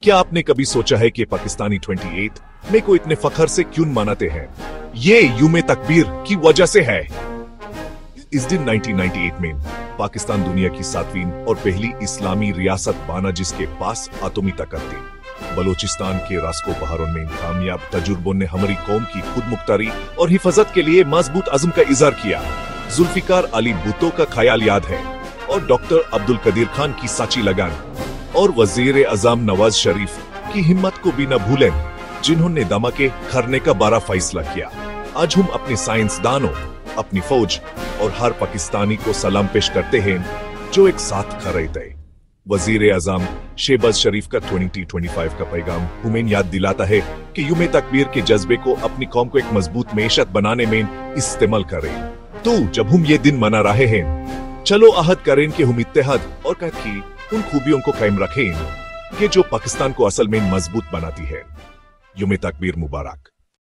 क्या आपने कभी सोचा है कि पाकिस्तानी 28 मई को इतने फखर से क्यों मनाते हैं? ये यूम तकबीर की वजह से है। इस दिन 1998 में पाकिस्तान दुनिया की 7वीं और पहली इस्लामी रियासत बना जिसके पास आतमी ताकत थी। बलोचिस्तान के रास्को पहाड़ों में कामयाब तजुर्बों ने हमारी कौम की खुद मुख्तारी और हिफाजत के लिए मजबूत अज़्म का इज़हार किया। जुल्फिकार अली भुट्टो का ख्याल याद है और डॉक्टर अब्दुल कदीर खान की सच्ची लगन और वजीर आज़म नवाज शरीफ की हिम्मत को भी न भूलें, जिन्होंने धमाके करने का बड़ा फैसला किया। आज हम अपने साइंसदानों, अपनी फौज और हर पाकिस्तानी को सलाम पेश करते हैं जो एक साथ खड़े थे। वजीर आज़म शहबाज शरीफ का 2025 का पैगाम हमें याद दिलाता है कि यूम तकबीर के जज्बे को अपनी कौम को एक मजबूत मेशत बनाने में इस्तेमाल करें। तो जब हम ये दिन मना रहे हैं, चलो अहद करें कि हम इत्तेहाद और की उन खूबियों को कायम रखें कि जो पाकिस्तान को असल में मजबूत बनाती है। यूम तकबीर मुबारक।